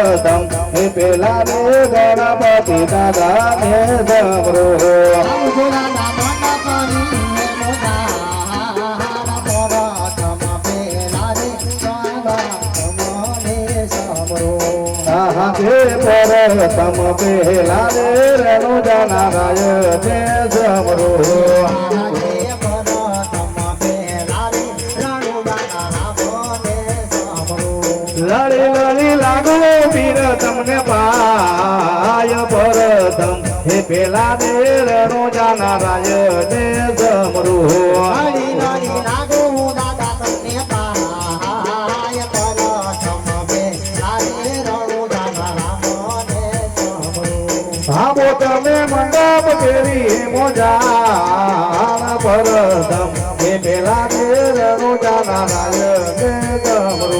પરધમ હે પેલા રે ગણપતિ દાદા ને જમરો હે પરતમ પહેલા રે રેણુ જાનારાય તે જમરો લડી લડી લાગો વીર તમને પાય પરતમ હે પેલા રે રેણુ જાનારાય તે જમરો લડી લડી લાગો દાદા તમને પાય પરતમ ભાવો તમે મંડપ કેરી મોજાણ પરધમ હે પેલા ને રણુ જાનારાય તે જમરો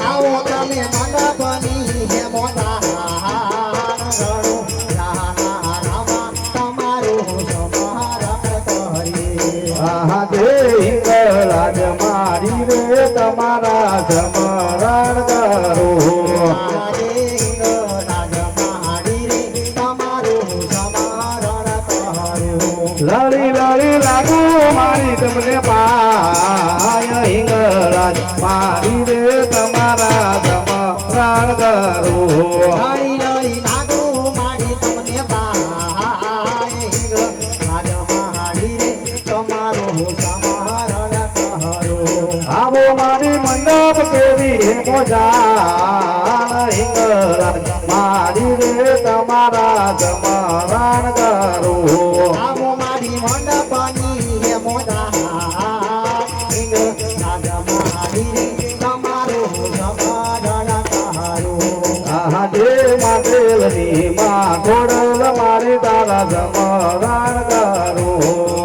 આવો તમે મંડપની હે મોજાણ રણુ જાનારામા તમારું સમારણ કરી આહા દે હિંગળાજ મારી રે તમારા સમરણ કરો લડી લડી લાગુ મારી તમને પાય હિંગળાજ મારી રે તમારા સમરણ કરો લડી લડી લાગુ મારી તમને પાય હિંગળાજ મારી રે તમારું સમરણ કરો આવો મારી મંડપ કેવી હે મોજાણ હિંગળાજ મારી રે તમારા સમરણ કરો મંડપની હે મોજા હિંગળાજ મારી રે તમારું સમારણ કરો આહા દે માટેલની માં ખોડલ મારી તારા સમરણ કરો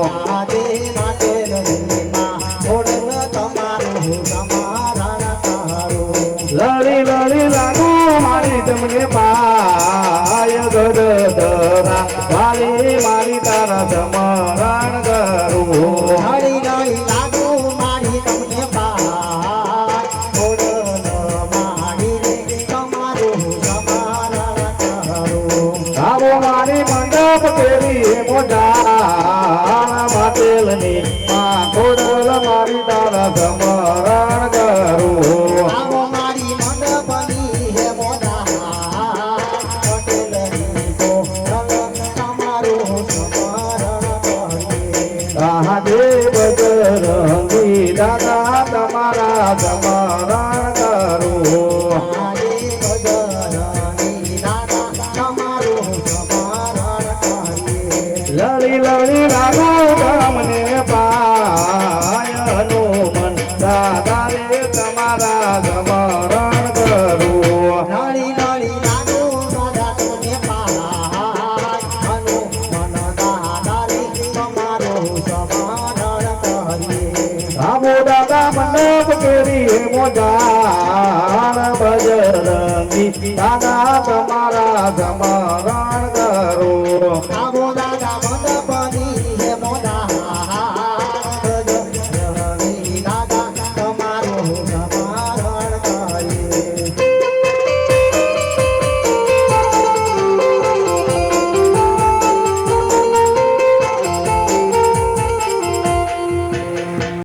આહા દે માટેલની માં ખોડલ તમારું સમારણ કરો લડી લડી લાગુ મારી તમને પાય ગદધરા વાલી મારી તારા સમરણ કરું લડી લડી લાગુ મારી તમને પાય ખોડલ મારી રે તમારું સમારણ કરું આવો મારી મંડપ કેવી મોજાણ માટેલની માં ખોડલ મારી તારા સમરણ કરું આવો મારી મંડપની હે મોજાણ પટેલની તમારું સમારણ કરીએ આહા દે બજરંગી દાદા તમારા સમરણ કરું આહા દે બજરંગી દાદા તમારું સમરણ કરીએ લડી લડી લાગો તમને પાય હનુમન દાદા રે તમારા સમરણ કરું લડી લડી લાગો દાદા તમને પાય હનુમન દાદા રે તમારું સમારણ કરીએ આવો દાદા મંડપ કેરી મોજાણ બજરંગી દાદા તમારા સમરણ